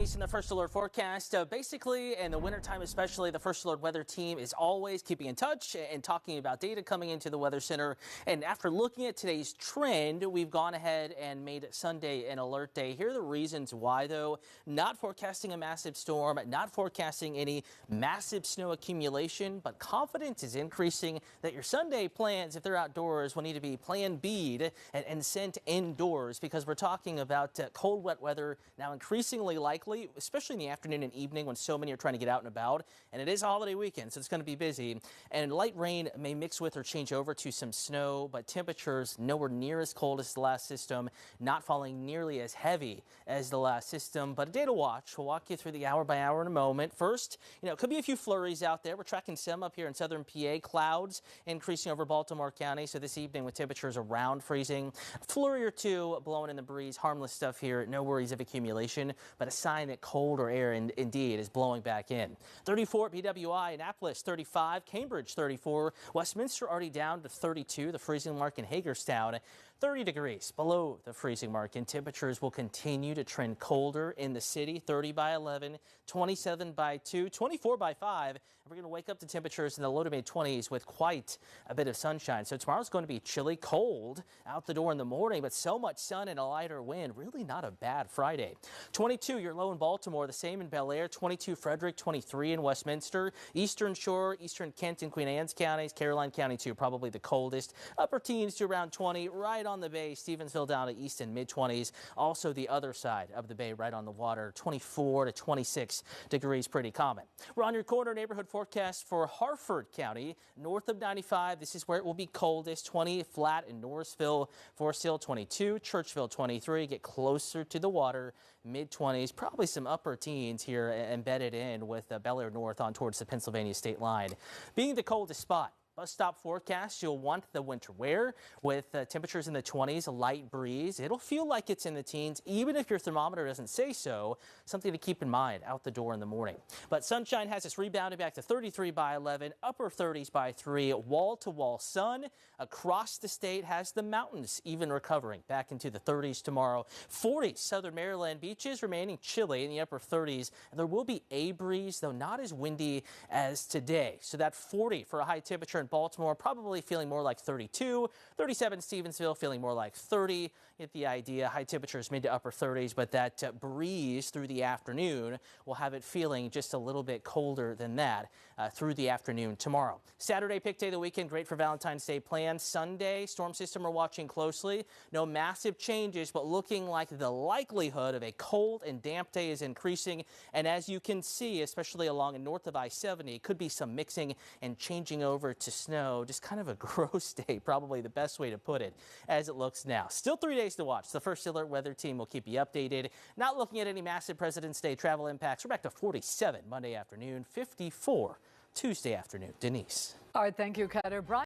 Denise in the First Alert forecast. Basically, in the wintertime especially, the First Alert weather team is always keeping in touch and talking about data coming into the Weather Center. And after looking at today's trend, we've gone ahead and made Sunday an alert day. Here are the reasons why, though. Not forecasting a massive storm, not forecasting any massive snow accumulation, but confidence is increasing that your Sunday plans, if they're outdoors, will need to be plan B'd and sent indoors, because we're talking about cold, wet weather now increasingly likely, especially in the afternoon and evening when so many are trying to get out and about. And it is a holiday weekend, so it's going to be busy. And light rain may mix with or change over to some snow, but temperatures nowhere near as cold as the last system, not falling nearly as heavy as the last system. But a day to watch. We'll walk you through the hour by hour in a moment. First, it could be a few flurries out there. We're tracking some up here in southern PA. Clouds increasing over Baltimore County. So this evening with temperatures around freezing. Flurry or two blowing in the breeze. Harmless stuff here. No worries of accumulation, but a sign that colder air indeed is blowing back in. 34 BWI, Annapolis 35, Cambridge 34, Westminster already down to 32, the freezing mark in Hagerstown. 30 degrees below the freezing mark, and temperatures will continue to trend colder in the city. 30 by 11, 27 by 2, 24 by 5. And we're going to wake up to temperatures in the low to mid 20s with quite a bit of sunshine. So tomorrow's going to be chilly, cold out the door in the morning, but so much sun and a lighter wind. Really not a bad Friday. 22 your low in Baltimore, the same in Bel Air. 22 Frederick, 23 in Westminster. Eastern Shore, Eastern Kent and Queen Anne's counties. Caroline County too, probably the coldest. Upper teens to around 20. Right on the bay, Stevensville down to east and mid 20s. Also the other side of the bay, right on the water, 24 to 26 degrees, pretty common. We're on your corner neighborhood forecast for Harford County, north of 95. This is where it will be coldest. 20 flat in Norrisville, Forest Hill 22, Churchville 23. Get closer to the water, mid 20s, probably some upper teens here embedded in with Bel Air North on towards the Pennsylvania state line. Being the coldest spot. Bus stop forecast, you'll want the winter wear with temperatures in the 20s, a light breeze. It'll feel like it's in the teens, even if your thermometer doesn't say so. Something to keep in mind out the door in the morning. But sunshine has us rebounding back to 33 by 11, upper 30s by 3, wall-to-wall sun across the state. Has the mountains even recovering back into the 30s tomorrow. 40s, southern Maryland beaches remaining chilly in the upper 30s. And there will be a breeze, though not as windy as today. So that 40 for a high temperature in Baltimore, probably feeling more like 32, 37 Stevensville, feeling more like 30. Get the idea. High temperatures mid to upper 30s, but that breeze through the afternoon will have it feeling just a little bit colder than that through the afternoon tomorrow. Saturday, pick day of the weekend, great for Valentine's Day plans. Sunday, storm system we're watching closely. No massive changes, but looking like the likelihood of a cold and damp day is increasing. And as you can see, especially along and north of I-70, could be some mixing and changing over to snow. Just kind of a gross day, probably the best way to put it as it looks now. Still 3 days to watch. The First Alert weather team will keep you updated. Not looking at any massive President's Day travel impacts. We're back to 47 Monday afternoon, 54 Tuesday afternoon. Denise. All right, thank you, Cutter. Brian